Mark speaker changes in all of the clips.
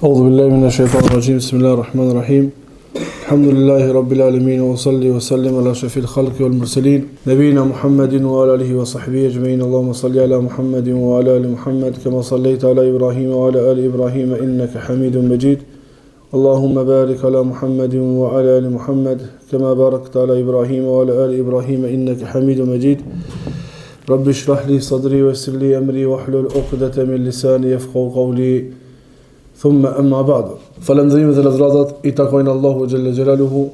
Speaker 1: أعوذ بالله من الشيطان الرجيم بسم الله الرحمن الرحيم الحمد لله رب العالمين وصلي وسلم على أشرف الخلق والمرسلين نبينا محمد وعلى آله وصحبه أجمعين اللهم صل على محمد وعلى آل محمد كما صليت على إبراهيم وعلى آل إبراهيم إنك حميد مجيد اللهم بارك على محمد وعلى آل محمد كما باركت على إبراهيم وعلى آل إبراهيم إنك حميد مجيد رب اشرح لي صدري ويسر لي أمري واحلل عقدة من لساني يفقهوا قولي ثم أما بعد falëndrimet dhe lavdërat I takojnë Allahu xhalla xhelaluhu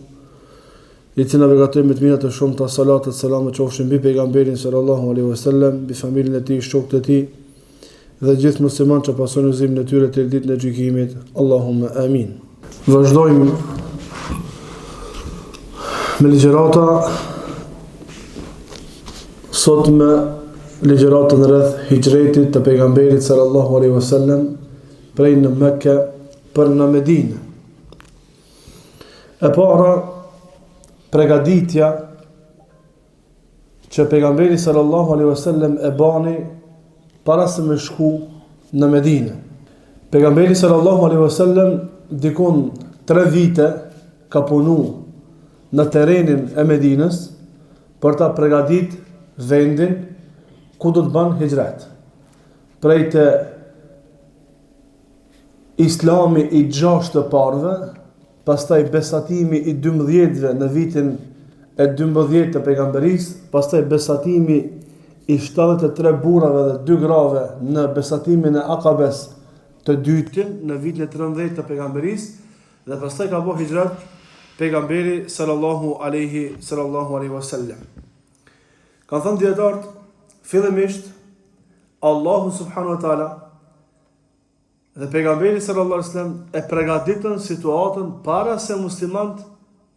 Speaker 1: I cili na begatojmë të mira të shumta salatet selamet qofshin mbi pejgamberin sallallahu alaihi wasallam mbi familjen e tij shokët e tij dhe gjithë muslimanët që pasojnë udhëzimin e tyre deri ditën e gjykimit Allahumma amin vazhdojmë me ligjërata sot me ligjëratën rreth hijretit të pejgamberit sallallahu alaihi wasallam prej në Mekke për në Medinë. E para, pregaditja që pejgamberi sallallahu alaihi wasallam e bani para se me shku në Medinë. Pejgamberi sallallahu alaihi wasallam dikon 3 vite ka punu në terrenin e Medinës për ta pregadit vendin ku do të ban hijret. Prej të Islami I 6 të parëve, pastaj besatimi I 12-ve në vitin e 12 të pejgamberisë, pastaj besatimi I 73 burrave dhe 2 grave në besatimin e Akabes të dytin në vitin e 13 të pejgamberisë, dhe pastaj ka bëu hijrat pejgamberi sallallahu alaihi wasallam. Kanë thënë dietarët, fillimisht Allahu subhanahu wa taala dhe pejgamberi sallallahu alaihi wasallam e përgatitën situatën para se muslimanët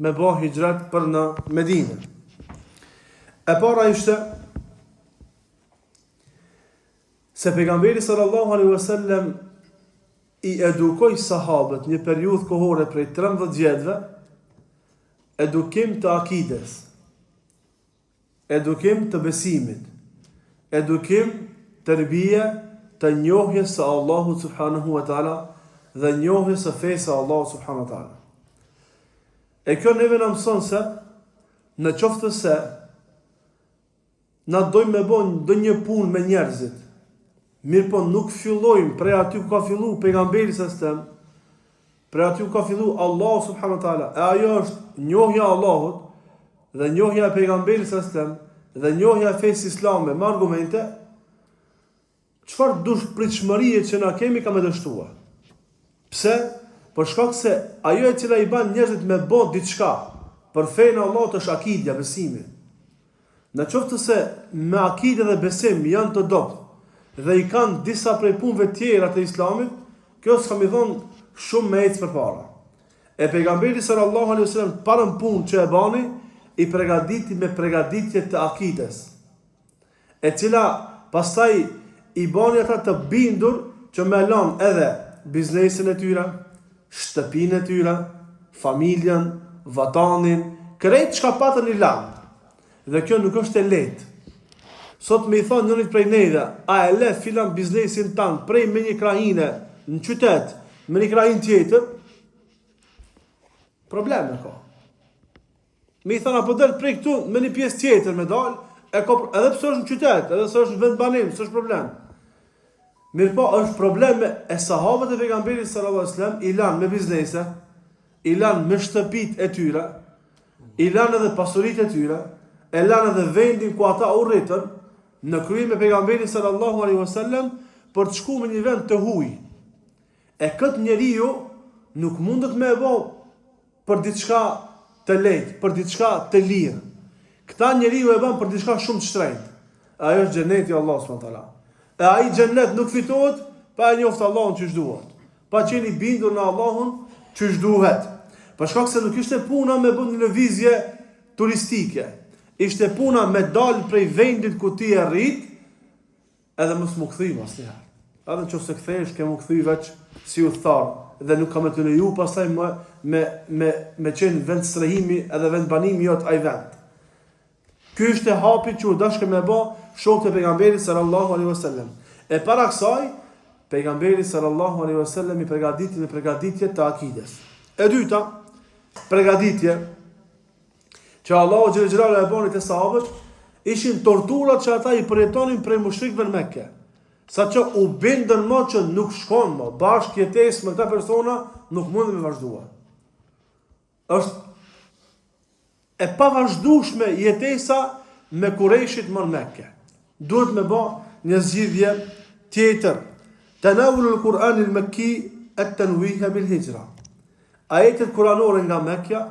Speaker 1: me bë hijrat për në Medinë. E para ishte se pejgamberi sallallahu alaihi wasallam I edukoi sahabët një periudhë kohore prej 13 vjetëve edukim të akides, edukim të besimit, edukim tërbije të njohjes së Allahu subhanahu wa taala dhe njohjes së fesë së Allahu subhanahu wa taala. E kjo neve na mëson se në qoftë se na dojmë me bëjmë ndonjë punë me njerëzit, mirë po nuk fillojmë prej aty ku ka fillu pejgamberi sallallahu prej aty ku ka fillu Allahu subhanahu wa taala. E ajo është njohja e Allahut dhe njohja e pejgamberit sallallahu dhe njohja e fesë islame me argumente. Çfarë dush pritshmërie që na kemi ka më dështuar. Pse? Për shkak se ajo e cila I ban njerëzit me bë diçka për fenë e Allahut është akidja, besimi. Në qoftë se me akide dhe besim janë të dobët dhe I kanë disa prej punëve tjera të Islamit, kjo s'kam I thonë shumë me ecë përpara. E pejgamberi sallallahu alaihi wasallam parën punë që e bani I përgatiti me përgatitje të akides, e cila pastaj I bani ata të bindur që me lanë edhe biznesin e tyre, shtëpinë e tyre, familjen, vatanin, krejt çka patën I lanë. Dhe kjo nuk është e lehtë. Sot me I thonë njërit prej neve, a e le filan biznesin tanë prej me një krahine në qytet, me një krahinë tjetër, probleme ka. Me I thonë apo del prej këtu me një pjesë tjetër me dalë, edhe pse është në qytet, edhe pse është në vend banim, s'është problem. Mirë po, është probleme e sahabët e pejgamberit sallallahu alaihi wasallam I lanë me biznese, I lanë me shtëpitë e tyre, I lanë edhe pasuritë e tyre, e lanë edhe vendin ku ata urritën në krye me pejgamberin sallallahu alaihi wasallam për të shkuar në një vend të huaj. E këtë njeriu nuk mundet me e bë për diçka të lehtë, për diçka të lirë. Këta njeriu e bën për diçka shumë të shtrenjtë. Ajo është xheneti I Allahut subhanahu wa taala. E ai xhennet nuk fitohet pa e njoftë Allahun çish duhet. Pa qenë I bindur në Allahun çish duhet. Për shkak se nuk ishte puna me bën një lëvizje turistike. Ishte puna me dal prej vendit ku ti e rrit, edhe mos mu kthy asnjëherë. Edhe nëse kthehesh ke mu kthy veç si udhëtar dhe nuk ka më të leju pastaj me qenë vend strehimi edhe vend banimi jot ai vend. Ky është hapi që u dashkë me bë shokët e pejgamberit sallallahu alaihi wasallam. E para kësaj pejgamberi sallallahu alaihi wasallam i përgatiti me përgatitje të akides. E dyta, përgatitje që Allahu xhallahu xhallahu e boni te sahabët ishin torturat që ata i përjetonin prej mushrikëve në Mekke. Saqë u bindën më që nuk shkon më bashkë jetesë me këta persona, nuk mundën me vazhduar. Është e pavazhdueshme jetesa me Kurejshit më në Mekke. Duhet me bë një zgjidhje tjetër. Tanawulul Kur'anil Mekki at-tanwiha bil hijra. Ajetet kuranore nga Mekja,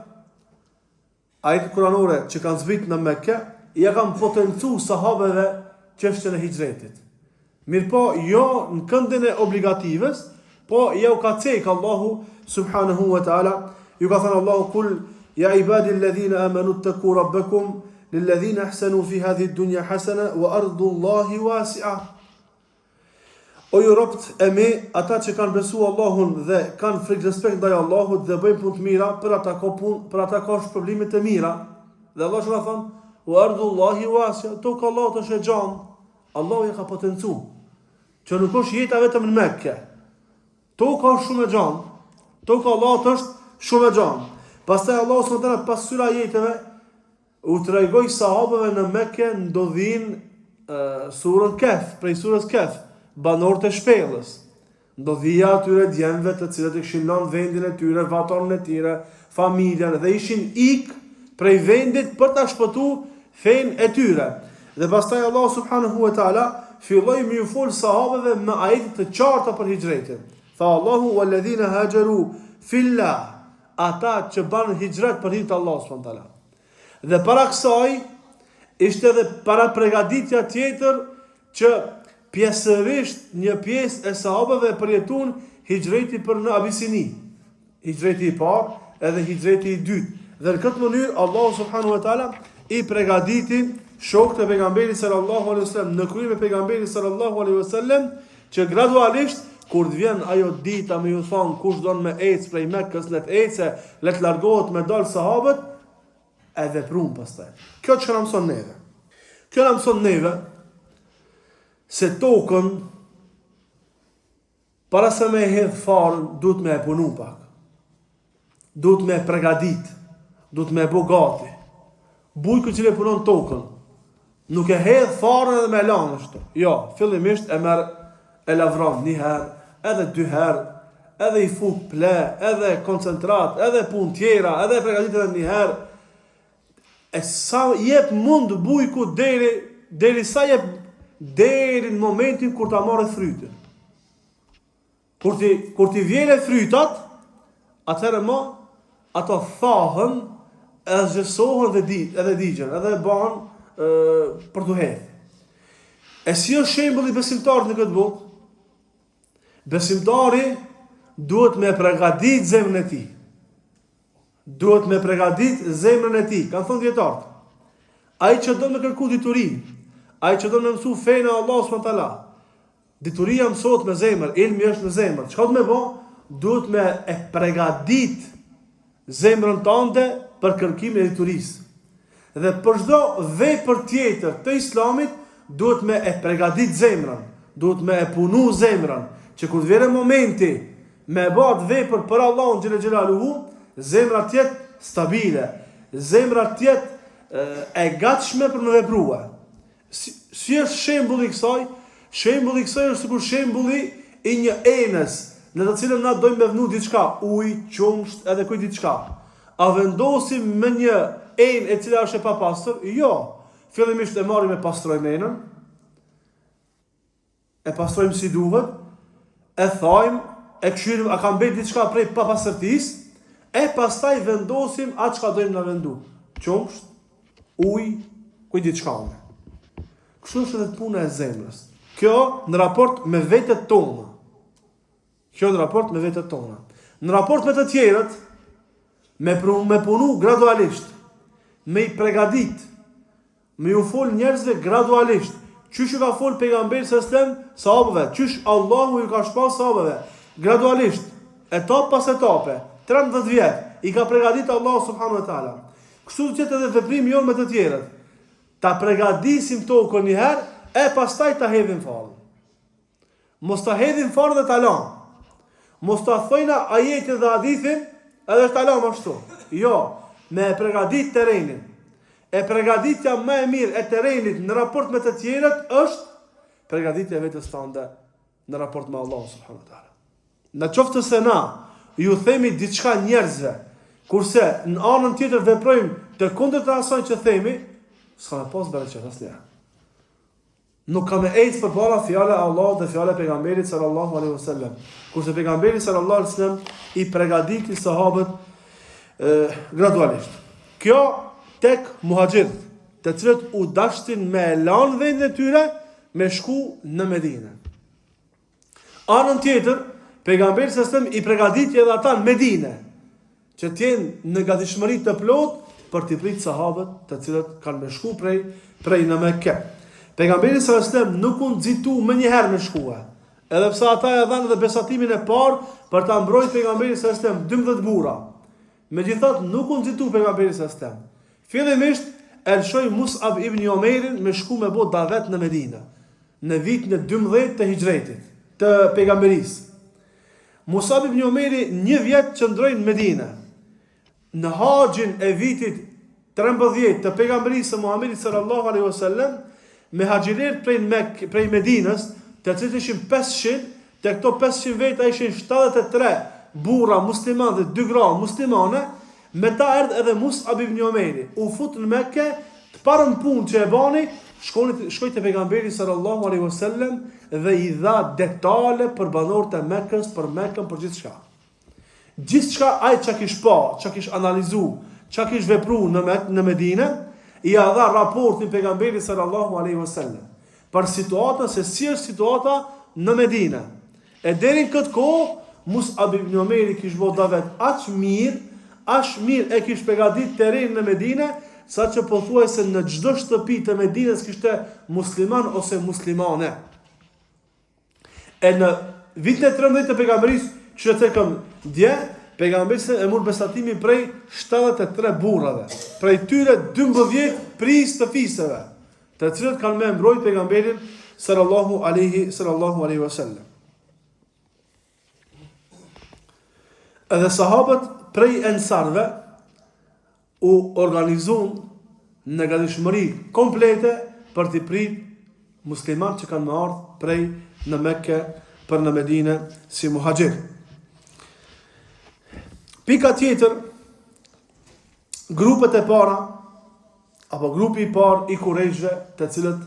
Speaker 1: ajetet kuranore që kanë zbritur në Mekke, ja kanë potencuar sahabeve çështjen e hijretit. Mirë po, jo në këndin e obligatives, po ja u ka cek Allahu subhanahu wa ta'ala, ju ka thënë Allahu kul, ja ibadi alladhina amanu ttaqu rabbakum, lilladhina ahsanu fi hadhihi dunya hasana, wa ardullahi wasi'a. O ju robt e mi, ata që kanë besu Allahun dhe kanë frikë respekt ndaj Allahut dhe bëjnë punë të mira, për ata ka shpërblimit të mira. Dhe Allah që ka thënë, wa ardullahi wasi'a, tokë Allahut është e gjanë, Allahu ja ka potencu. Që nuk është jeta vetëm në Mekke. Toka është shumë e gjanë. Toka Allahut është shumë e gjanë. Pastaj Allahu subhanahu pas syra jetëve u tregoi sahabëve në Mekke ndodhin surën Kehf, prej surës Kehf, banorët e shpellës. Ndodhia atyre djemve të cilët e kishin lënë vendin e tyre, vatonën e tyre, familjen dhe ishin ik prej vendit për ta shpëtuar fenë e tyre. Dhe pastaj Allah subhanahu wa ta'ala filloi me u fol sahabeve me ajete të qarta për hijretin. Tha Allahu walladhina hajaru fillah, ata që banë hijret për hir të Allahut subhanahu wa ta'ala. Dhe para kësaj ishte edhe para përgatitja tjetër që pjesërisht një pjesë e sahabeve përjetun hijreti për në Abisini. Hijreti i parë edhe hijreti i dytë. Dhe në këtë mënyrë Allahu subhanahu wa ta'ala i përgatiti shokët e pejgamberit sallallahu alaihi wasallam në krye me pejgamberin sallallahu alaihi wasallam që gradualisht kur të vjen ajo dita me ju thon kush don me ec prej Mekës let ece, let largohet me dal sahabët e veprun pastaj. Kjo që na mëson neve. Kjo na mëson neve se tokën para se me hedh farën duhet me e punu pak. Duhet me e përgatit, duhet me e bo gati. Bujku që le punon tokën nuk e hedh farën edhe me lanë ashtu. Jo, fillimisht e merr e lavron një herë, edhe dy herë, edhe i fut ple, edhe koncentrat, edhe punë tjera, edhe përgatitet edhe një herë. E sa jep mund bujku deri sa jep deri në momentin kur ta marrë frytin. Kur ti vjele frytat, atëherë më ato thahen, edhe zgjesohen edhe digjen, edhe banë për të hedhë. E si është shembulli besimtarit në këtë botë? Besimtari duhet me përgatit zemrën e tij. Duhet me përgatit zemrën e tij. Kanë thënë dietarët. Ai që do me kërku diturinë, ai që do me mësu fenë e Allahut subhanahu wa taala, dituria mësohet me zemër, ilmi është në zemër. Çka do me bë? Duhet me e përgatit zemrën tënde për kërkimin e diturisë. Dhe për çdo vepër tjetër të Islamit duhet me e përgatit zemrën, duhet me e punu zemrën, që kur vjen momenti me bë vepër për Allahun xhelel xhelaluhu, zemra të jetë stabile, zemra të jetë e gatshme për me veprua. Si është shembulli i kësaj? Shembulli i kësaj është sikur shembulli i një enës, në të cilën na dojmë me vënë diçka, ujë, qumsht, edhe kujt diçka. A vendosim me një enë e cila është e papastër? Jo. Fillimisht e marrim e pastrojmë enën, e pastrojmë si duhet, e thajmë, e këshyrim, a ka mbet diçka prej papastërtisë, e pastaj vendosim atë çka dojmë na vendu. Qumsht, ujë, kujt diçka. Kështu është edhe puna e zemrës. Kjo në raport me vetët tona. Në raport me të tjerët, me punu gradualisht, me i pregadit, me ju fol njerëzve gradualisht, qysh ju ka fol pejgamberi sahabëve, qysh Allahu ju ka shpall sahabëve, gradualisht, etap pas etape, 13 vjet, i ka pregadit Allahu subhanahu wa taala. Kështu të jetë edhe veprimi jon me të tjerët. Ta pregadisim tokën një herë, e pastaj ta hedhim fallën. Mos ta hedhin fare dhe ta lan. Mos ta thojna ajetin dhe hadithin edhe ta lan ashtu. Jo, me e përgatit terrenin. E përgatitja më e mirë e terrenit në raport me të tjerët është përgatitja vetes tande në raport me Allah subhanahu wa taala. Në qoftë se na ju themi diçka njerëzve, kurse në anën tjetër veprojmë të kundërt asaj që themi, s'ka me pas bereqet asnjëherë. Nuk ka me ejtë për para fjale Allah dhe fjale pejgamberit sallallahu alaihi wasallam. Kurse pejgamberi sallallahu alaihi wasallam i përgatiti sahabët gradualisht. Kjo tek muhaxhirët, të cilët u dashtin me lanë vendin e tyre me shku në Medinë. Anën tjetër, pejgamberi sallallahu alaihi wasallam i përgatiti edhe ata në Medinë, që të jenë në gatishmëri të plotë për të pritur sahabët, të cilët kanë me shku prej në Mekë. Pejgamberi sallallahu alaihi wasallam nuk u nxitu më një herë me shkuë. Edhe pse ata e dhanë edhe besatimin e parë për ta mbrojtur pejgamberin sallallahu alaihi wasallam 12 burra. Megjithatë nuk u nxitu pejgamberi sallallahu alaihi wasallam. Fillimisht elshoi Mus'ab ibn Umairin me shku me bot davet në Medinë, në vitin e 12 të hijretit, të pejgamberisë. Mus'ab ibn Umairi një vjet qëndroi në Medinë. Në haxhin e vitit 13 të pejgamberisë së Muhamedit sallallahu alaihi wasallam, me haxhiler prej Medinës, të cilët ishin 500, të këto 500 veta ishin 73 burra musliman dhe 2 gra muslimane, me ta erdhë edhe Mus'ab ibn Umairi. U fut në Mekë, të parën punë që e bani, shkoi te pejgamberi sallallahu alaihi wasallam dhe i dha detale për banorët e Mekës, për Mekën, për gjithçka. Gjithçka ai çka kish pa, çka kish analizu, çka kish vepruar në Medinë, i a dha raportin pejgamberit sallallahu alaihi wasallam për situatën se si është situata në Medinë. E deri në këtë kohë Mus'ab ibn Umairi kishte bërë davet aq mirë e kishte përgatitur terrenin në Medinë, saqë pothuajse në çdo shtëpi të Medinës kishte musliman ose muslimane. E në vitin e 13 të pejgamberisë, që të thekëm dje, pejgamberi e mor besatimin prej 73 burrave. Prej tyre 12 pris të fisëve, të cilët kanë me mbrojt pejgamberin sallallahu alaihi wasallam. Edhe sahabët prej ensarve u organizuan në gatishmëri komplete për të prit muslimanët që kanë më ardhur prej në Mekë për në Medinë si muhaxhir. Pika tjetër, grupet e para, apo grupi i parë i Kurejshve, të cilët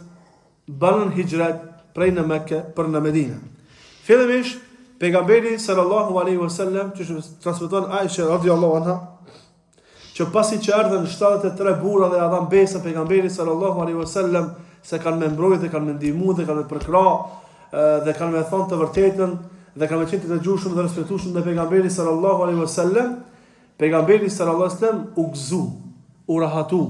Speaker 1: banën hijret prej në Mekë për në Medinë. Fillimisht, pejgamberi sallallahu alaihi wasallam, që transmeton Aisha radhiyallahu anha, që pasi që erdhën 73 burra dhe ja dhan besën pejgamberit sallallahu alaihi wasallam se kanë me mbrojtë, kanë me ndihmu dhe kanë me përkra dhe kanë me thonë të vërtetën dhe kanë me qenë të dëgjueshëm dhe respektueshëm dhe pejgamberi sallallahu alaihi wasallam, pejgamberi sallallahu alaihi wasallam u gëzu, u rahatu.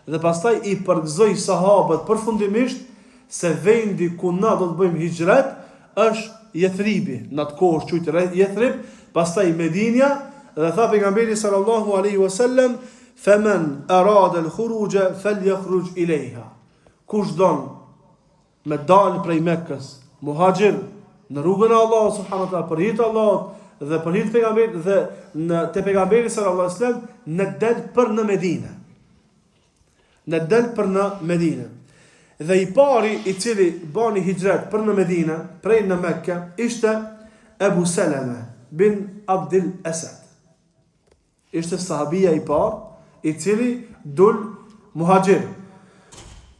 Speaker 1: Dhe pastaj i përgëzoi sahabët përfundimisht se vendi ku na do të bëjmë hijret është Jethribi, në atë kohë është quajtur Jethrib, pastaj Medinja, dhe tha pejgamberi sallallahu alaihi wasallam, "Faman arada al-khuruj falyakhruj ilayha." Kush don me dal prej Mekës, muhaxhir në rrugën e Allahut subhanahu wa taala, për hir të Allahut dhe për hir të pejgamberit dhe te pejgamberi sallallahu alaihi wasallam, në del për në Medinë. Në del për në Medinë. Dhe i pari i cili bani hijret për në Medinë, prej në Mekë, ishte Ebu Seleme bin Abdil Asad. Ishte sahabia i parë, i cili dul muhaxhir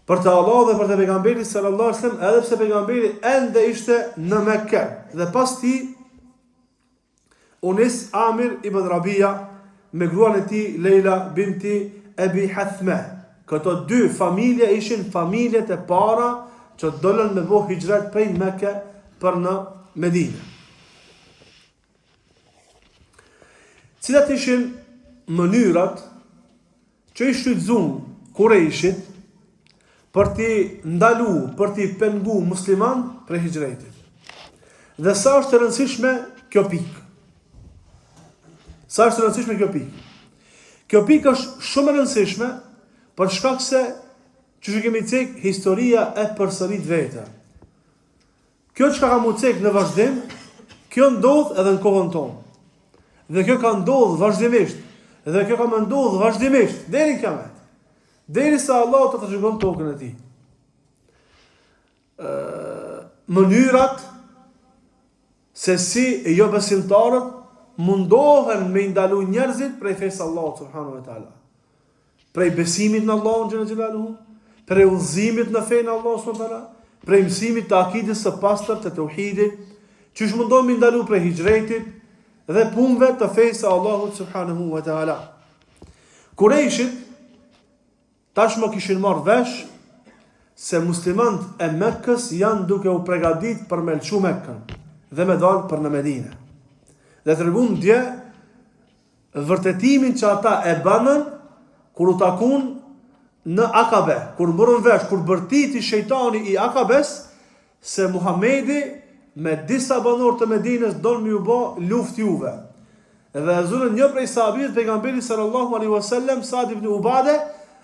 Speaker 1: për të Allah dhe për të pejgamberit sallallahu alaihi wasallam, edhe pse pejgamberi ende ishte në Mekë. Dhe pas ti Unis Amir ibn Rabia me gruan e tij Leila binti Abi Hathma. Këto dy familje ishin familjet e para që dolën me bëj hijret prej Mekë për në Medinë. Cilat ishin mënyrat që i shfrytzuan Kurejshit për t'i ndalu, për t'i pengu musliman për hijretit. Dhe sa është e rëndësishme kjo pikë? Sa është e rëndësishme kjo pikë? Kjo pikë është shumë e rëndësishme për shkak se, që kemi cek, historia e përsërit vete. Kjo çka ka mu cek në vazhdim, kjo ndodh edhe në kohën tonë. Dhe kjo ka ndodhur vazhdimisht. Dhe kjo ka më ndodhur vazhdimisht deri në kiamet. Derisa Allah të tregon tokën e tij. Mënyrat se si jo besimtarët mundohen me ndalu njerëzit prej fesë Allahut subhanahu wa taala. Prej besimit në Allahun xhalla xhelaluhu, prej udhëzimit në fenë Allahut subhanahu wa taala, prej mësimit të akidës së pastër të tauhidit, çish mundohen me ndalu prej hijretit dhe punëve të fesë Allahut subhanahu wa taala. Kurejshit tashmë kishin marrë vesh se muslimanët e Mekkës janë duke u përgatitur për me lëshu Mekkën dhe me dalë për në Medinë. Dhe treguam dje vërtetimin që ata e banën kur u takun në Akabe, kur morën vesh, kur bërtiti shejtani i Akabes se Muhamedi me disa banor të Medinës donë me ju bë luftë juve. Dhe e zulën një prej sahabëve pejgamberit sallallahu alaihi wasallam, Sa'd ibn Ubade,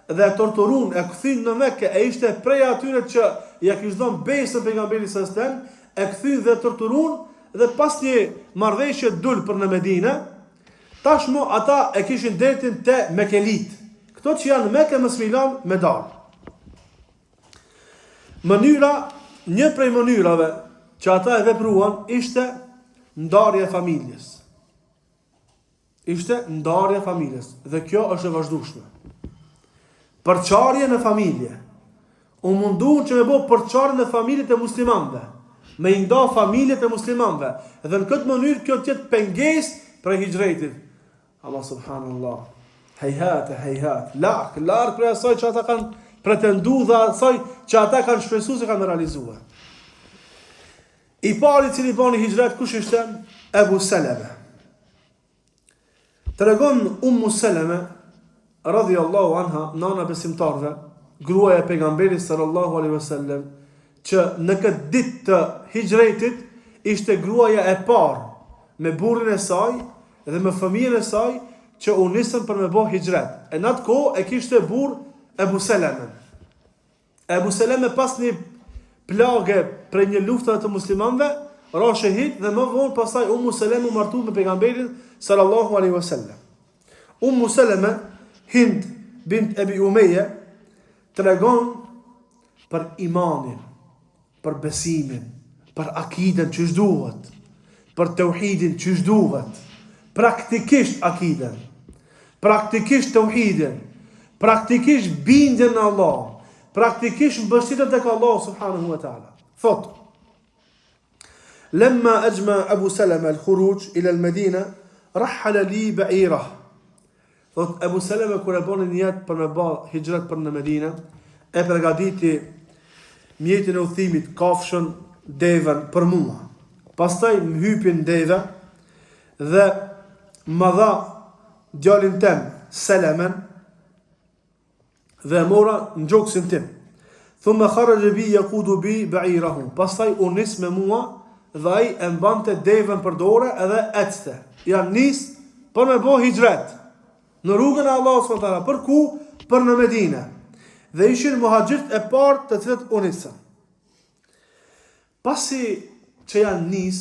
Speaker 1: dhe e torturun, e kthyn në Mekë, e ishte prej atyre që ja kishte dhënë besën pejgamberit sallallahu alaihi wasallam, e kthyn dhe torturun, dhe pas një marrëveshje dul për në Medinë, tashmë ata e kishin detin te Mekelit. Këto që janë në Mekë mos milan me dal. Një prej mënyrave që ata e vepruan ishte ndarja e familjes. Dhe kjo është e vazhdueshme. Përçarje në familje. U munduan që me bë përçarje në familjet e muslimanëve, me i nda familjet e muslimanëve, dhe në këtë mënyrë kjo të jetë pengesë për hijretin. Allah subhanallah. Hejhat, larg për asaj që ata kanë pretenduar dhe asaj që ata kanë shpresuar se kanë realizuar. I pari cili bani hijret kush ishte? Ebu Seleme. Tregon Seleme radhiyallahu anha, nana besimtarve, gruaja e pejgamberit sallallahu alaihi wasallam, që në këtë ditë të hijretit ishte gruaja e parë me burrin e saj dhe me fëmijën e saj që u nisën për me bë hijret. E në atë kohë e kishte burr Ebu Seleme. Ebu Seleme pas një plagë për një luftë të muslimanëve, ra shahid dhe më vonë pastaj Seleme u martu me pejgamberin sallallahu alaihi wasallam. Seleme, Hind bint Ebi Umeje, tregon për imanin, për besimin, për akiden që shduhet, për tauhidin që shduhet, praktikisht akiden, praktikisht tauhidin, praktikisht bindjen në Allah, praktikisht mbështetjen tek Allah subhanahu wa taala. Thot: Lemma ajma Abu Salama al-khuruj ila al-Madina, rahhala li ba'irah. Thot Ebu Seleme kur e bën niyet për me bë hijret për në Medinë, e përgatiti mjetin e udhimit, kafshën, devën për mua. Pastaj më hypin deve dhe më dha djalin tem, Selemen, dhe mora në gjoksin tim. Thumma kharaja bi yaqudu bi ba'irahu. Pastaj u nis me mua dhe ai e mbante devën për dorë edhe ecte. Ja nis për me bë hijret në rrugën e Allahut subhanahu wa taala. Për ku? Për në Medinë. Dhe ishin muhaxhirët e parë të cilët u nisën. Pasi që janë nis,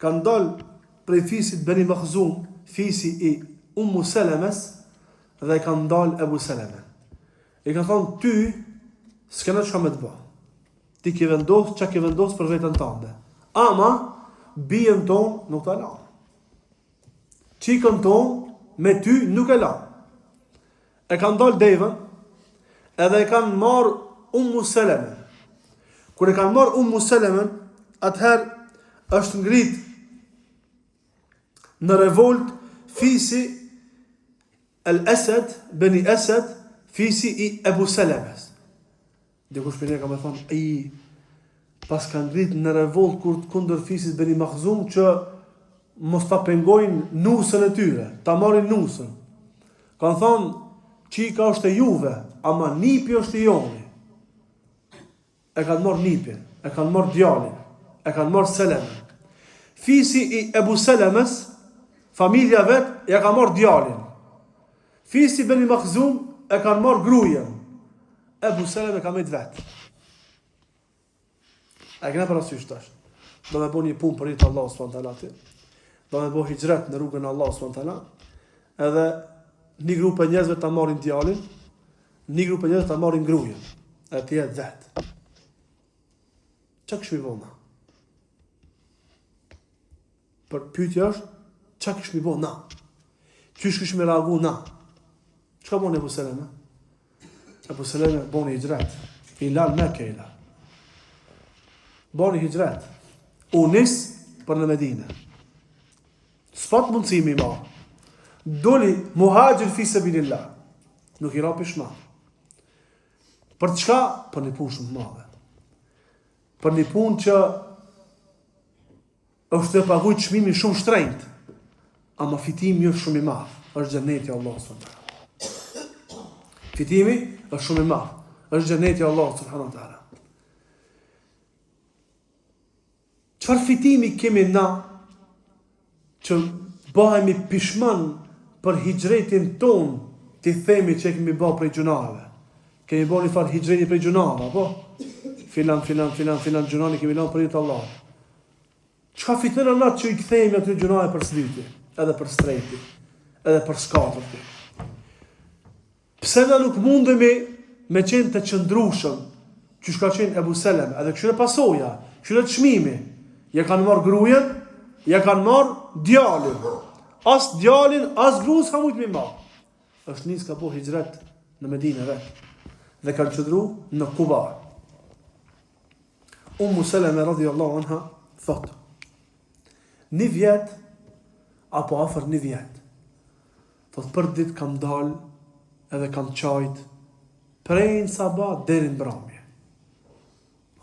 Speaker 1: kanë dalë prej fisit Beni Makhzum, fisi i Selemes, dhe kanë dalë Ebu Seleme. I kanë thonë, ty s'kena çka me të bë. Ti ke vendosur çka ke vendosur për veten tënde. Ama bien ton nuk ta la. Çikën ton me ty nuk e la. E kanë dalë devën, edhe e kanë marrë Seleme. Kur e kanë marrë Seleme, atëherë është ngrit në revolt fisi El-Esed, Beni Esed, fisi i Ebu Selemes. Dikush për ne ka me thonë, pas kanë ngrit në revolt kundër fisit Beni Makhzum që mos ta pengojnë nusën e tyre, ta marrin nusën. Kanë thonë, qika është e juve, ama nipi është i joni. E kanë marrë nipin, e kanë marrë djalin, e kanë marrë Selemen. Fisi i Ebu Selemes, familja vet, ja ka marrë djalin. Fisi Beni Makhzum e kanë marrë grujen. Ebu Seleme ka me të vet. A kena parasysh tash? Do me bo një punë për hitë Allah s.w.t. Do me bo hijret në rrugën e Allah s.w.t. Edhe një grupë e njerëzve ta marrin djalin, një grupë e njerëzve ta marrin gruajen. E ti jetë vetë. Çka kështu i bëna? Për pyetja është, çka kështu i bëna? Qysh kështu me reagu na? Çka bën Ebu Seleme? Ebu Seleme bën hijret. I lan Mekë i lan. Bën hijret. U nis për në Medinë. S'pat mundësi mi ma. Doli muhajir fi sabilillah. Nuk i ra pishma. Për çka? Për një punë shumë madhe. Për një punë që është të paguajt çmimin shumë shtrenjtë. Ama fitimi është shumë i madh. Është xheneti i Allahut subhanahu wa taala. Fitimi është shumë i madh. Është xheneti i Allahut subhanahu wa taala. Çfarë fitimi kemi na që bëhemi pishman për hijretin ton, ti themi që kemi bërë prej gjunave. Kemi bërë një farë hijreti prej gjunave, apo? Filan gjunani kemi lanë për jetë Allah. Çka fitën Allah që i kthehemi aty gjunave për sllyti, edhe për strejti, edhe për skatërti. Pse na nuk mundemi me qenë të qëndrueshëm, që ka qenë Ebu Selem, edhe këshire pasoja, këshire të çmimi, ja kanë marrë gruajen, ja kanë marrë djalin. As djalin, as gruas ka mujt me marrë. Është nis ka po hijret në Medinë vetë. Dhe kanë qëndru në Kuba. Ummu Seleme radhiyallahu anha thot: një vjet apo afër një vjet. Thot për ditë kam dal edhe kam qajt prej në sabah deri në mbrëmje.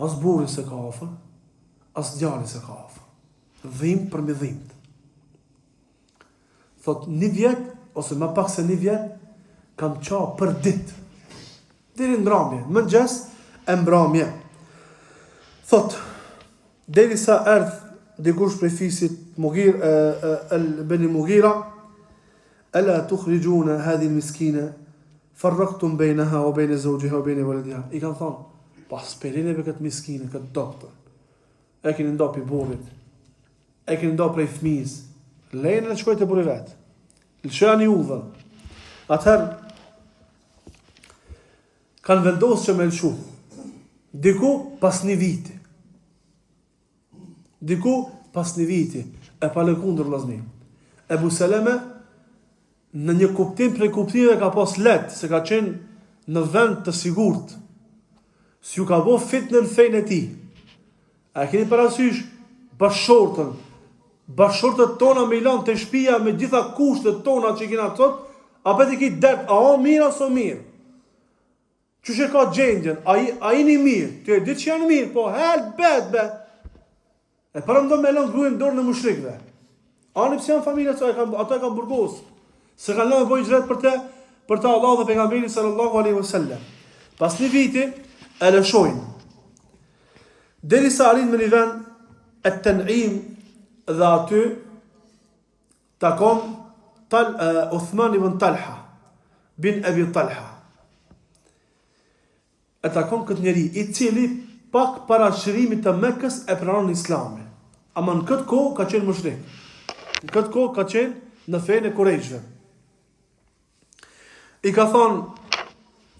Speaker 1: As burri se ka afër, as djali se ka afër. Dhim për mi dhimt. Thot një vjet, ose më pak se një vjet, kam qa për dit. Deri në mbrëmje, në mëngjes e mbrëmje. Thot, deri sa erdh dikush prej fisit Beni Mughira, ala tukhrijuna hadhihi al-miskina farraqtum bainaha wa bain zawjiha wa bain waladiha. I kanë thonë, pas perineve këtë miskine, këtë doktor, e keni ndo pi burrit, e keni ndo prej fëmijës, lejnë dhe shkojtë e burri vetë, lëshëja një udhën. Atëherë, kanë vendosë që me lëshu, diku pas një viti, e pale kundër vllazni. Ebu Seleme, në një kuptim prej kuptimeve ka pas letë, se ka qenë në vend të sigurt, si ju ka bo fitnë në fejnë e ti. A keni parasysh bashkëshortët tona me ilan të shpia me gjitha kushtet tona që kina tot, a peti ki det, a o mirë aso mirë? Qështë e ka gjendjen, a i një mirë, të e ditë që janë mirë, po helë bet, be. E përëm do me ilan të grujnë dorë në mushrikve. Ani pëse janë familje, ato e kanë burgosë. Se kanë lënë bojë gjret për të Allah dhe pejgamberi sallallahu alaihi wasallam. Pas një viti e lëshojnë. Derisa arrin në një vend e Tan'im dhe aty takon Uthman ibn Talha bin Abi Talha. E takon këtë njeri i cili pak para shërimit të Mekës e pranon Islamin. Ama në këtë kohë ka qenë mushrik. Në këtë kohë ka qenë në fenë e Kurejshve. I ka thonë,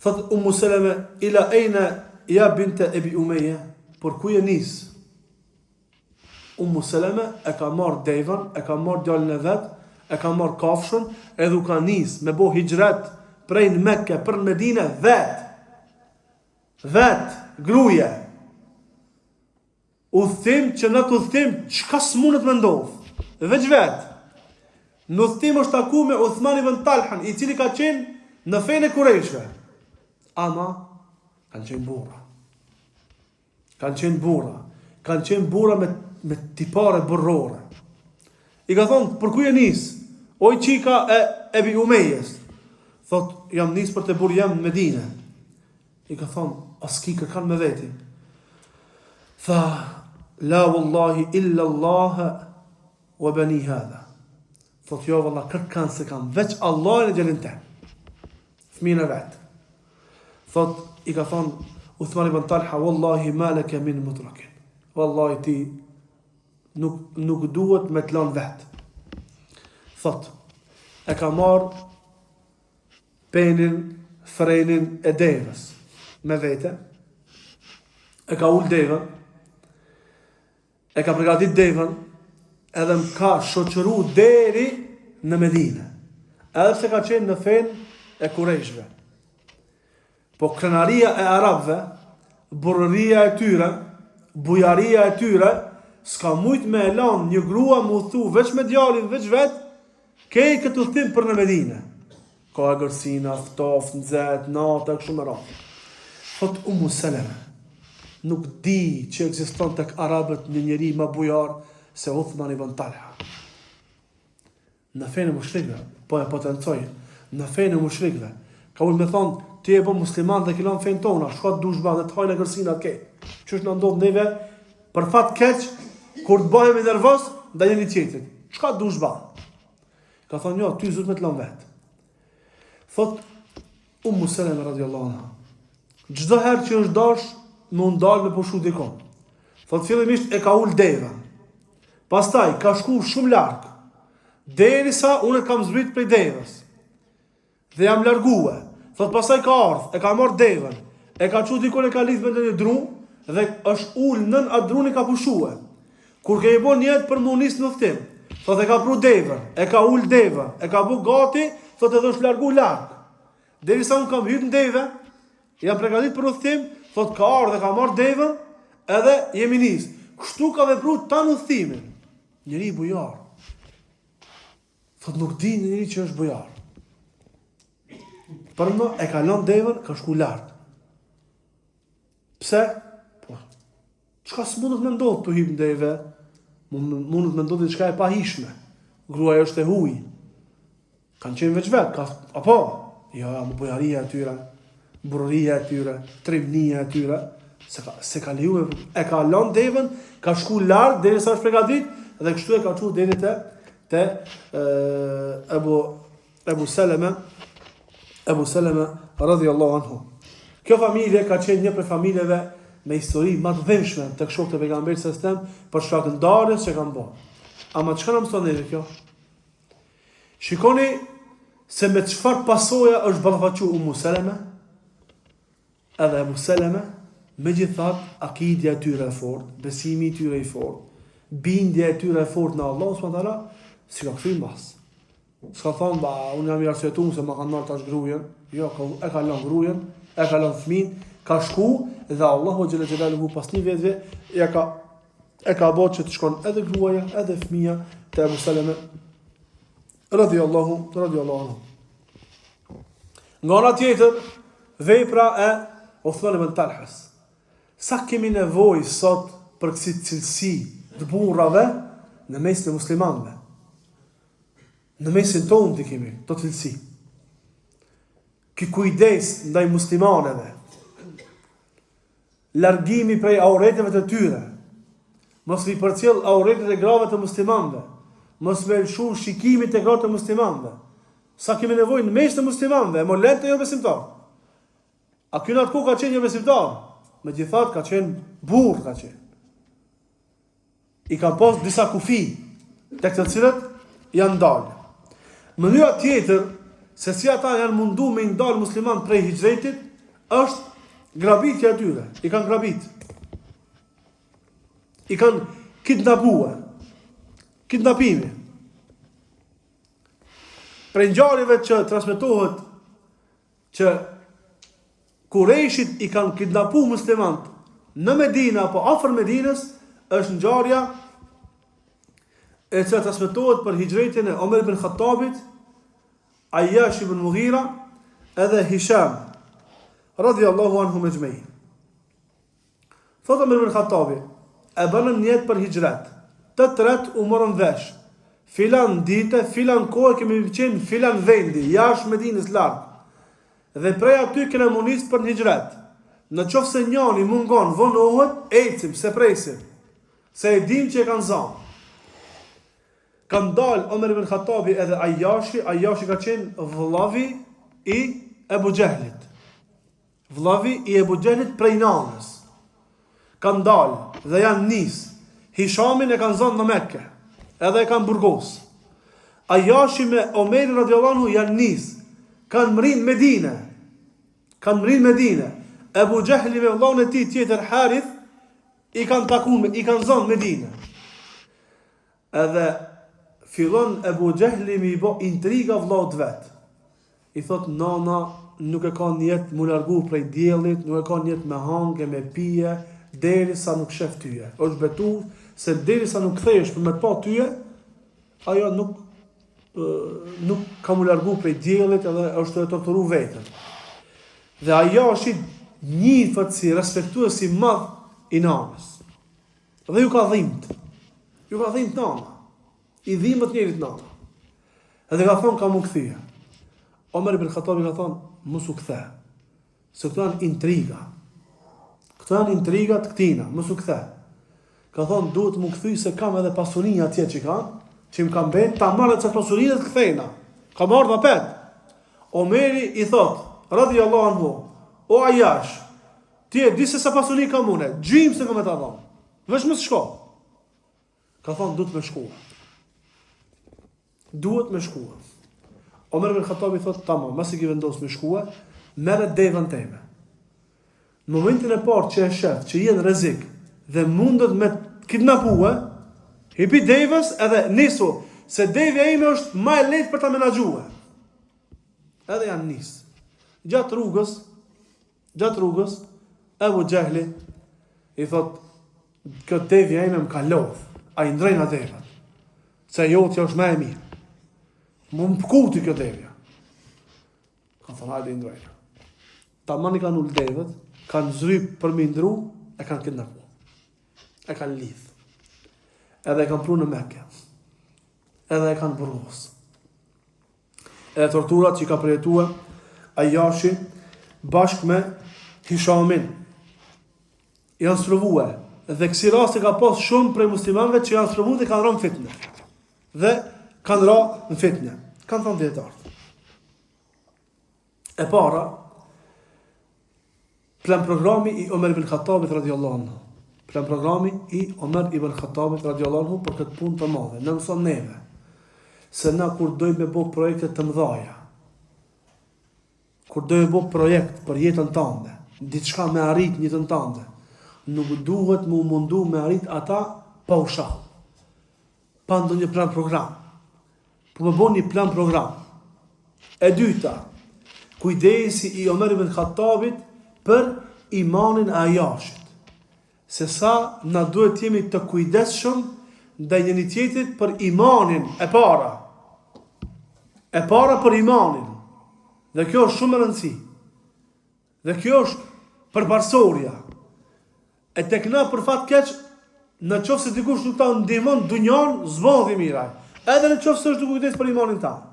Speaker 1: thot Ummu Seleme, ila ejna ja binte Ebi Umeje, por ku je nisë? Ummu Seleme e ka marrë devën, e ka marrë djalin e vetë, e ka marrë kafshën, edhe u ka nisë me bo hijret prej në Mekke për në Medinë vetë. Vetë, gruje. Udhtim që në të udhtim, çka s'munët me ndodhë? Veç vetë. Në udhtim është taku me Uthman ibn Talhan, i cili ka qenë në fejnë e Kurejshve. Ama, kanë qenë burra. Kanë qenë burra me tipare burrore. I ka thonë, për ku je nisë? Oj qika e Ebi Umejes. Thot, jam nisë për të burë jam në Medinë. I ka thonë, aski kërkan me veti. Tha, la wallahi illa Allah wa bani hadha. Thot, jo valla kërkan se kam veç Allah e gjelin te. Fëmijën e vetë. Thot, i ka thonë Uthman ibn Talha, wallahi ma laka min mutrakin. Wallahi ti nuk duhet me të lënë vet. Thot, e ka marr penin, frenin e devës me vete, e ka ul devën, e ka përgatit devën, edhe më ka shoqëru deri në Medinë, edhe pse ka qenë në fen e Kurejshve. Po krenaria e arabëve, burrëria e tyre, bujaria e tyre, s'ka mujt me elan një grua mu thu veç me djalin, veç vet, kej këtë udhtim për në Medinë. Ka agërsina, ftoft, nxet, nata, kështu me radhë. Thot Ummu Seleme, nuk di që ekziston tek arabët një njeri më bujar se Uthman ibn Talha. Në fenë mushrikëve, po e potencoj, në fenë mushrikëve, ka ullë me thonë, ti e po musliman dhe kilon fenë tona, shka të dushba dhe të hajnë agërsinat ke. Qështë në ndodhë neve, për fat keq, kur të bëhemi nervos, da jeni tjetrit. Shka të dushba? Ka thonë, jo, ty zut me të lën vetë. Thot, Ummu Seleme radiallahu anha, çdo herë që është dash, më ndalë me pushu dikon. Thot, fillimisht e ka ullë devën. Pastaj, ka shku shumë larkë. Derisa unë kam zbrit prej devës. Dhe jam largue. Thot, pastaj ka ardhë, e ka marrë devën. E ka qu dikon e ka lidhë me një dru, dhe është ullë nën atë drun e ka pushue. Kur ke i bo njetë për më unisë në thtim, thot, e ka pru devën, e ka ullë devën, e ka bu gati, thot, edhe është largu larkë. Derisa unë kam hyrë në devë, jam pregadit për udhtim, thot ka ardhë dhe ka marrë devën, edhe jemi nisë. Kështu ka vepru tanë udhtimin. Njëri bujar. Thot nuk di njëri që është bujar. Për më e ka lënë devën, ka shku lartë. Pse? Po, çka s'mundet me ndodhë të hip në devë? Mundet me ndodhë diçka e pahishme. Gruaja është e huj. Kanë qenë veç vetë, apo? Jo, më bujaria e tyre, burëria e tyre, trimnia e tyre, se ka leju e ka lënë devën, ka shku lartë derisa është përgatit, dhe kështu e ka çu deri te Ebu Seleme radhiyallahu anhu. Kjo familje ka qenë një prej familjeve me histori më të dhimbshme tek shokët e pejgamberit sallallahu alajhi wasallam për shkak të ndarjes që kanë bërë. Ama çka na mëson edhe kjo? Shikoni se me çfarë pasoja është ballafaqu Ummu Seleme, edhe Ebu Seleme, megjithatë akidja e tyre e fortë, besimi i tyre i fortë, bindja e tyre e fortë në Allah subhanahu wa taala, si ka kthy mbas. S'ka thonë, unë jam i arsyetuar se ma kanë marrë tash gruajen. Jo, e ka lënë gruajen, e ka lënë fëmin, ka shku dhe Allahu xhela xhelaluhu pas një vetëve e ka bërë që të shkon edhe gruaja, edhe fëmia te Ebu Seleme radhiyallahu anhu. Nga ana tjetër, vepra e Uthman ibn Talhas. Sa kemi nevojë sot për kësi cilësi të burrave në mes të muslimanëve. Në mesin tonë të kemi të cilësi. Ki kujdes ndaj muslimanëve. Largimi prej aureteve të tyre. Mos vi përcjell auretet e grave të muslimanëve. Mos me lëshu shikimit e grave të muslimanëve. Sa kemi nevojë në mes të muslimanëve, mo lehtë jo besimtar. A ky natë ku ka qenë jo besimtar? Megjithatë ka qenë burr ka qenë. I ka pas disa kufi tek të cilët janë dalë. Mënyra tjetër se si ata janë mundu me ndalë musliman prej hijretit është grabitja e tyre. I kanë grabit. I kanë kidnapuar. Kidnapimi. Prej ngjarjeve që transmetohet që Kurejshit i kanë kidnapu muslimant në Medinë apo afër Medinës është ngjarja e cila transmetohet për hijretin e Omer ibn Khattabit, Ayyash ibn Mughira edhe Hisham radhiyallahu anhum ejma'in. Thot Omer ibn Khattabi, e bënën njet për hijret. Të tret u morën vesh. Filan dite, filan kohë kemi qenë filan vendi, jashtë Medinës larg. Dhe prej aty kena munis për një hijret. Në qoftë se njani mungon, vonohet, ecim, se presim. Se e dim që e kanë zanë. Kanë dalë Omer ibn Khattabi edhe Ayyashi ka qenë vëllavi i Ebu Gjehlit. Vëllavi i Ebu Gjehlit prej nanës. kanë dalë dhe janë nisë. Hishamin e kanë zonë në Mekke, edhe e kanë burgos. Ajashi me Omerin radiallahu anhu janë nisë, kanë mrinë Medine. Kanë mrinë Medine. Ebu Gjehli me vllahun e tij tjetër Harith i kanë takuar, i kanë zonë Medine. Edhe fillon Ebu Gjehli me i bë intriga vllahut vet. I thot nana nuk e ka njet mu largu prej diellit, nuk e ka njet me hangë, me pije, derisa nuk shef tyje. Është betu se derisa nuk kthehesh për me të pa tyje, ajo nuk ka mu largu prej diellit edhe është të torturu vetën. Dhe ajo është njifët si respektues si madh i nanës. Dhe ju ka dhimt. Ju ka dhimt nana. I dhimbët njerit nana. Edhe ka thonë ka mu kthye. Omer ibn Khattabi ka thonë, mos u kthe. Se këto janë intriga. Këto janë intrigat këtina, mos u kthe. Ka thonë, duhet mu kthy se kam edhe pasunia atje që më kam betë, ta marrë që pasunia të kthejna. Ka marrë dhe pet. Omeri i thotë, radiallahu anhu, o Ajash, ti e di se sa pasuni ka mune, gjim se kam e ta dhamë. Vesh më shko. Ka thonë, duhet me shkua. Duhet me shkua. Omer ibn Khattabi thotë, tamam, masi ki vendos me shkua, merret devën teme. Në momentin e parë që e shef, që jenë rrezik dhe mundet me kidnapue, hipi devës edhe nisu, se devja ime është më e lehtë për ta menaxhuar. Edhe janë nisë. Gjatë rrugës, Ebu Gjehli i thot, kjo devja ime më ka lodh, a i ndrejna devët, se jo t'ja është me e mirë. Më pëkuti kjo devja. Ka thonë, hajde i ndrejna. Ta mani kanë ullë devët, kanë zryp për me ndru, e kanë kidnapu. E kanë lidh. Edhe e kanë pru në Mekë. Edhe e kanë burgos. Edhe torturat që i ka përjetua Ajashi bashkë me Hishamin janë sprovuar. Dhe kësi rasti ka pas shumë prej muslimanëve që janë sprovuar dhe kanë rënë fitnë. Dhe kanë rënë në fitnë. Kanë thënë dietarët. E para, plan programi i Omer ibn Khattabit radhiyallahu anhu. Plan programi i Omer ibn Khattabit radhiyallahu anhu për këtë punë të madhe. Në mëson neve se na kur dojmë me bëj projekte të mëdha, kur dojmë bëj projekt për jetën tënde, diçka me arrit në jetën tënde, nuk duhet mu mundu me arrit ata pa ushall. Pa ndonjë plan program. Po më bëni plan program. E dyta, kujdesi i Omer ibn Khattabit për imanin e Ajashit. Se sa na duhet jemi të kujdesshëm ndaj njëri tjetrit për imanin e para. E para për imanin. Dhe kjo është shumë e rëndësishme. Dhe kjo është përparësoria. E tek na për fat keq, në qoftë se dikush nuk ta ndihmon dunjan, zbodhi miraj. Edhe në qoftë se është duke kujdes për imanin tan.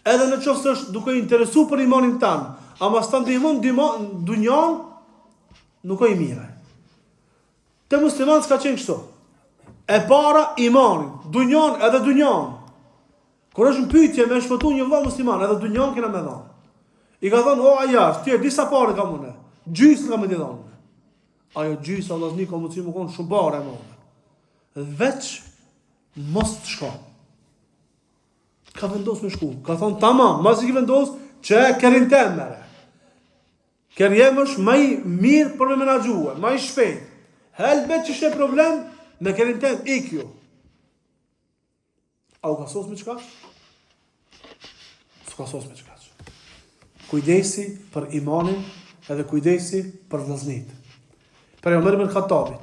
Speaker 1: Edhe në qoftë se është duke interesu për imanin tan, ama s'ta ndihmon dunjan, nuk ka i miraj. Te musliman s'ka qenë kështu. E para imanin, dunjan edhe dunjan. Kur është në pyetje me shpëtu një vëlla musliman, edhe dunjan kena me dhënë. I ka thënë, o Ajash, ti e disa pare ka mune, gjysë nga me t'i dhënë. Ajo gjysë, Allah zni, ka më të si më konë shumë pare e mëne. Veç, mos të shko. Ka vendos me shku. Ka thonë, tamam, mas i ki vendos, që kerin tem mere. Kerjem është ma i mirë për me menaxhue, ma i shpejt. Helbet që shte problem, me kerin tem, ikju. A u ka sos me qka? S'ka sos me qka. Kujdesi për imanin edhe kujdesi për vllazënit. Për Omer ibn Khattabit,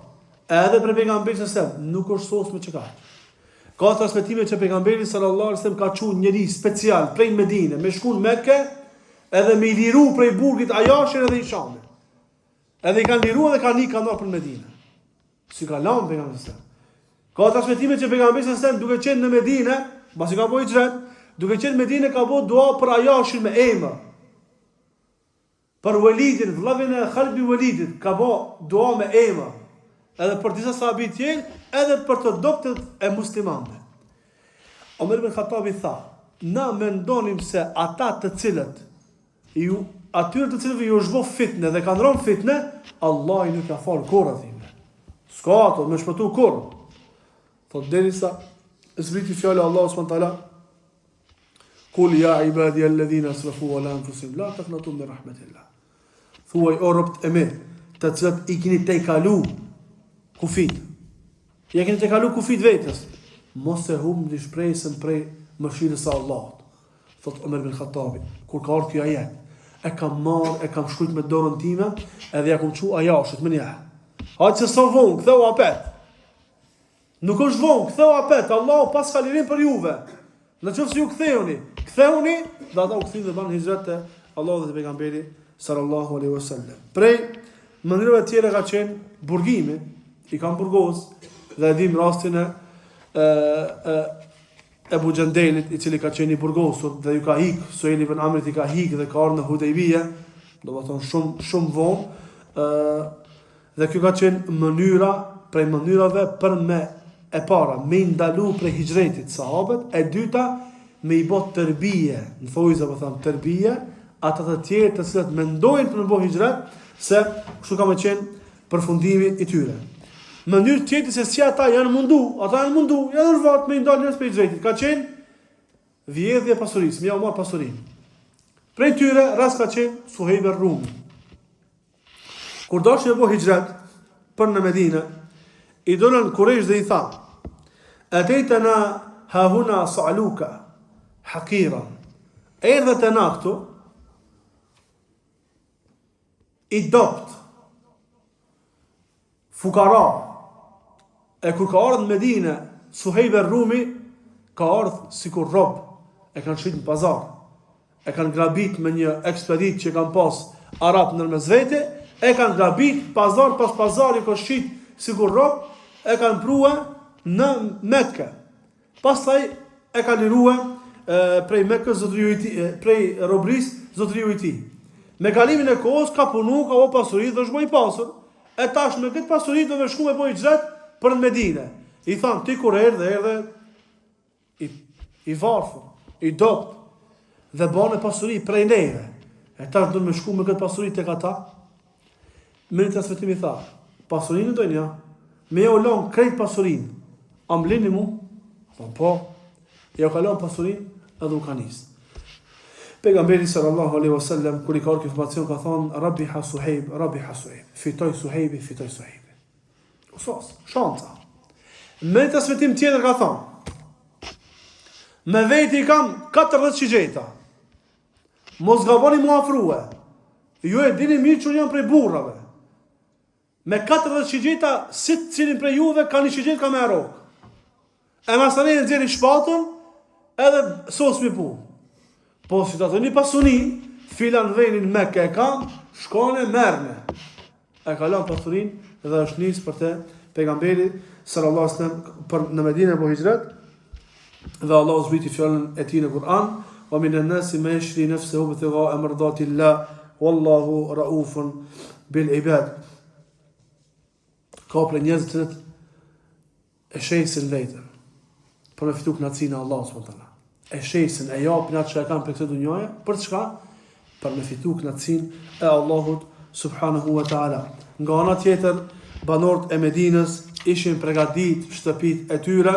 Speaker 1: edhe për pejgamberin sallallahu alajhi wasallam nuk është sos me çka. Ka transmetime që pejgamberi sallallahu alajhi wasallam ka thënë njëri special prej Medine, me shkuën në Mekë, edhe me i liru prej burgut Ajashin edhe Hishamin. Edhe i kanë liruar dhe kanë ikë për Medinë. Si ka lanë pejgamberi sallallahu alajhi wasallam. Ka transmetime që pejgamberi sallallahu alajhi wasallam duke qenë në Medinë, pasi ka bëj xhet, duke qenë në Medinë ka bëu dua për Ajashin me emër. Për Walidin, vëllin e Khalbi Walidit, ka bë dua me emër. Edhe për disa sahabi tjerë, edhe për të doktët e muslimanëve. Omer ibn Khattabi tha, na mendonim se ata të cilët atyre të cilëve ju është bë fitne dhe kanë rënë fitne, Allah i nuk ka fal korra time. S'ka ato, me shpëtu kur. Thot derisa zbriti fjala Allahu subhanahu wa taala, Kul ja ibadi alladhina asrafu ala anfusihim la taqnatu min rahmatillah. Thuaj o robët e mi, të cilët i keni tejkalu kufit. Ja keni tejkalu kufit vetes. Mos e humbni shpresën prej mëshirës së Allahut. Thot Omer bin Khattabi, kur ka ardhur kjo ajet, e kam marrë, e kam shkruajtur me dorën time, edhe ja kam çu ajashit më një. Hajtë se sa vonë, ktheu apet. Nuk është vonë, ktheu apet. Allahu pas ka lirim për juve. Në qoftë se ju ktheuni, dhe ata u kthin dhe banë hijrat te Allahu dhe te pejgamberi sallallahu alaihi wasallam. Prej mënyrave të tjera ka qenë burgimi, i kanë burgos, dhe edhim rastin e Ebu Gjendelit, i cili ka qenë i burgosur, dhe ju ka hik, Suhejli ibn Amrit i ka hik dhe ka ardhur në Hudejbije, do të thonë shumë vonë, dhe kjo ka qenë mënyra, prej mënyrave për me e para, me ndalu prej hijretit sahabët, e dyta, me i bot tërbije, në thojza po tham tërbije, ata të tjerë të cilët mendojnë për në bo hijret, se kështu ka me qenë përfundimi i tyre. Mënyrë tjetër se si ata janë mundu në rvat me i ndalë njërës për hijretit, ka qenë vjedhje pasurisë, mja u marë pasurinë. Prej tyre, ras ka qenë Suhejb ar-Rumi. Kur dashën me bo hijret për në Medinë, i donën Kurejsh dhe i tha, atejtana hahuna sa'luka, hakiran, erdhe të na këtu, i dopt, fukara, e kur ka ardhë në Medinë, Suhejb ar-Rumi, ka ardhë si kur rob, e kanë shqit në pazar, e kanë grabit me një ekspedit që kanë pas Arab në mezvete, e kanë grabit pazar pas pazar, i ka shqit si kur rob, e kanë prue në Mekë. Pastaj e ka lirue prej Mekës prej robris zotëriu i tij. Me kalimin e kohës ka punu, ka bo pasurit dhe është bo i pasur. E tash me këtë pasurit do me shku me bo i xhet për në Medinë. I thanë, ti kur erdhe i varfër, i dopt, dhe bane pasurit prej neve. E tash do me shku me këtë pasurit tek ata. Me një transmetim i tha, pasurinë dojnë ja, me jo lonë krejt pasurinë, am lini mu? Thonë po, jo kalon pasurinë edhe u ka nisë. Pejgamberi sallallahu alaihi wasallam kur i ka ardhur informacion ka thonë Rabiha Suhejb, fitoj Suhejbi. Usos, shanca. Me të transmetim tjetër ka thonë, me veti i kam 40 shigjeta. Mos gaboni mu afrue. Ju e dini mirë që janë prej burrave. Me 40 shigjeta, si të cilin prej juve ka një shigjet ka me rok. E masane në nxjerrin shpatën, edhe sos mi punë. Po si të ato një pasuni, filan venin Mekë e kam, shkone merne. E kalon pasunin dhe është nisë për te pejgamberi sallallahu alaihi wasallam për në Medinë apo hijret, dhe Allahu zbriti fjalën e tij në Kur'an, wa minan nasi man yashri nafsahu ibtigha'a mardatillah wallahu raufun bil ibad. Ka për njerëz që e shesin vetën për me fitu kënaqësinë e Allahut subhanahu wa taala. E shesin, e japin atë që e kanë për këtë dunjaje, për çka? Për me fitu kënaqësinë e Allahut subhanahu wa taala. Nga ana tjetër, banorët e Medinës ishin përgatitur shtëpitë e tyre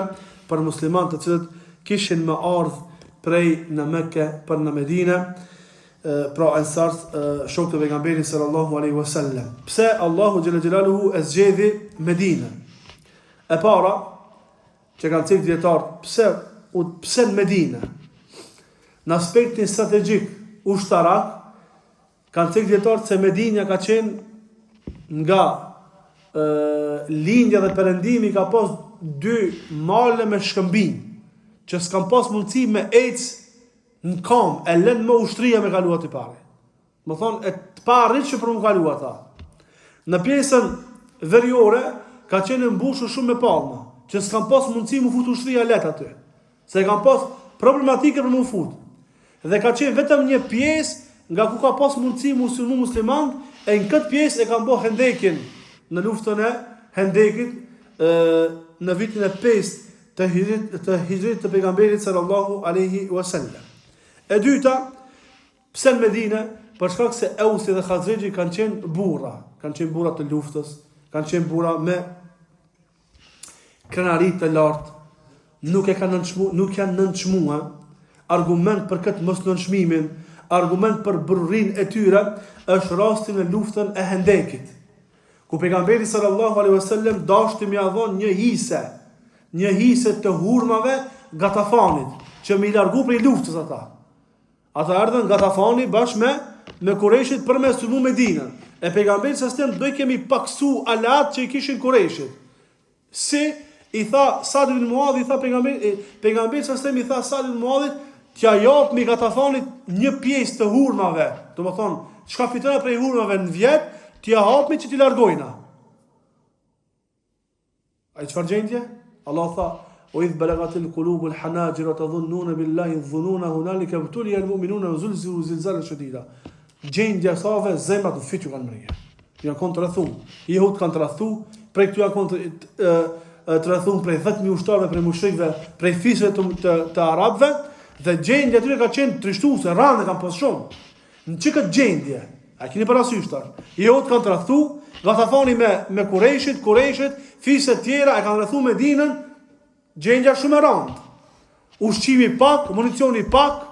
Speaker 1: për muslimanë të cilët kishin më ardhur prej në Mekë për në Medinë, pra ansart shok të pejgamberit sallallahu alaihi wasallam. Pse Allahu xhalla xhelaluhu e zgjedhi Medinën? E para që kanë thënë dietar, pse në Medinë? Në aspektin strategjik ushtarak kanë thënë dietar se Medinja ka qenë nga lindja dhe perëndimi ka pas 2 male me shkëmbim, që s'kan pas mundësi me ecë në kam, e lënë më ushtria me kaluat i pare. Më thonë, e të parit që për më kaluat ta. Në pjesën veriore, ka qenë mbushur shumë me palma, që s'kan pas mundësi më fut ushtria let aty. Se kan pas problematike për më fut. Dhe ka qenë vetëm një pjesë nga ku ka pas mundësi musliman, e në këtë pjesë e kanë bo Hendekin në luftën e Hendekit, në vitin e 5 të hijrit të pejgamberit sallallahu alaihi wasallam. E dyta, pse në Medinë? Për shkak se Ausi dhe Khazrexhi kanë qenë burra të luftës, kanë qenë burra me krenarit të lartë, nuk janë nënçmuar, argument për këtë mos nënçmimin, argument për burrin e tyre, është rasti në luftën e Hendekit, ku pejgamberi sallallahu alaihi wasallam dashti m'ia dhon një hise të hurmave Gatafanit, që më i largu prej luftës ata. Ata ardhën Gatafani bashkë me Kureshit për me sulmu Medinën. E pejgamberi sallallahu alaihi wasallam do i kemi paksu alat që i kishin Kureshit. Si i tha Sa'd ibn Muadh, i tha pejgamberi sallallahu alaihi wasallam i tha Sa'd ibn Muadhit, t'ja jap mi Gatafanit një pjesë të hurmave. Do të thonë, çka fiton prej hurmave në vjet, t'ja hapmi që t'i largojna. Ai çfarë gjendje? Allah tha: "O idh balagatil qulubul hanajir wa tadhunnuna billahi dhununa hunalika ibtuliya almu'minuna wa zulzilu zilzalan shadida." Gjendja save zemrat u fitu kanë mrije. Janë kontrarthu. Jehud kanë tradhu, prej këtu janë tradhu prej 10.000 ushtarëve, prej mushrikëve, prej fisëve të arabëve, dhe gjendja aty ka qenë trishtuese, rande kanë pas shumë. Në çka gjendje? A keni parasysh tash? Jehud kanë tradhu, Gatafani me Kureshit, fisë të tjera e kanë rrethu Medinën, gjendja shumë e rëndë. Ushqimi pak, municioni pak,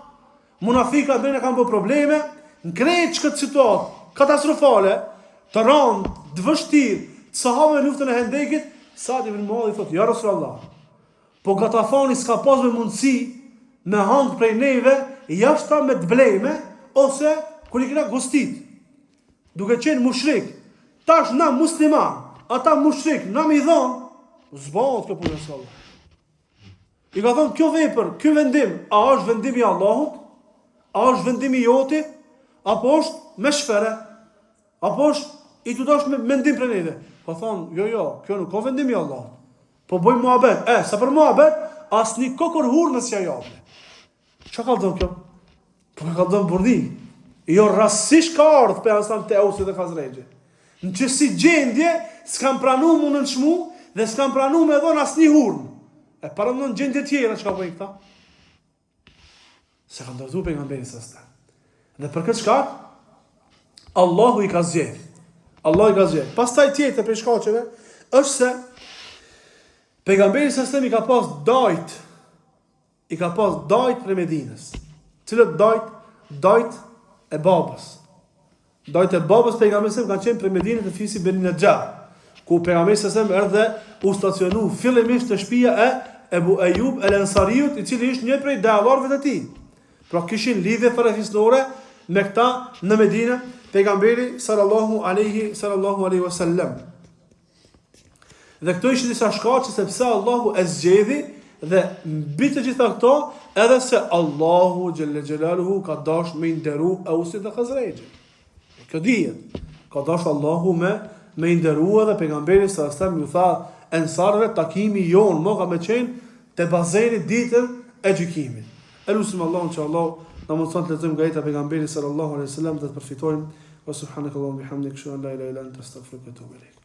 Speaker 1: munafikat dhe kanë bërë probleme, në krejt këtë situatë katastrofale, të rëndë, të vështirë, të sahabëve në luftën e Hendekit, Sa'd ibn Muadh i thotë: "Ja Rasulullah, po Gatafani s'ka pas me mundësi me hangë prej neve, jashta me të blejme, ose kur i kena gostit, duke qenë mushrik, tash na musliman, ata mushrik, na mi dhonë, zbat kjo punë e sallat." I ka thonë: "Kjo vepër, ky vendim, a është vendimi i Allahut? A është vendimi joti? Apo është me shfere? Apo është i të dash me mendim për neve?" Ka thonë: "Jo, kjo nuk ka vendimi i Allahut. Po bëjmë muhabet. Sa për muhabet, asnjë kokër hurmë s'ja jape." Çka ka dhënë kjo? Po ka dhënë burdi. Jo rastësisht ka ardhur për asnjë te Ausi dhe Khazrexhi. Në që si gjendje, s'kam pranu mu në nëshmu, dhe s'kam pranu me dhon asnjë hurmë. E para në gjendje tjera që ka bëjnë këta? Se ka ndërtu pejgamberi sallallahu. Dhe për këtë shkak, Allahu i ka zgjedh. Pastaj tjetër për shkaqeve, është se pejgamberi sallallahu i ka pas dajt për Medinës. Cilët dajt e babës. Dajt e babës pejgamberit kanë qenë për Medinën të fisi Beni Najjar, ku pejgamberi erdhe dhe u stacionu fillimisht të shtëpia e Ebu Ejub el Ansariut, i cili ishte një prej djallarëve të tij. Pra kishin lidhje farefisnore me këta në Medinë, pejgamberi sallallahu alaihi wasallam. Dhe këto ishin disa shkaqe sepse Allahu e zgjedhi, dhe mbi të gjitha këto, edhe se Allahu xhelle xhelaluhu ka dashur me nderu Ausin dhe Khazrexhin. Kjo dihet. Ka dashur Allahu me nderua, dhe pejgamberi sallallahu alaihi wasallam ju tha ensarëve: "Takimi jon mo ka me qenë te bazeni ditën e gjykimit." Elusim Allahun që Allah na mundson të lexojmë nga jeta e pejgamberit sallallahu alaihi wasallam dhe të përfitojmë. Wa subhanakallahumma bihamdika, ashhadu an la ilaha illa anta, astaghfiruka wa atubu ilaik.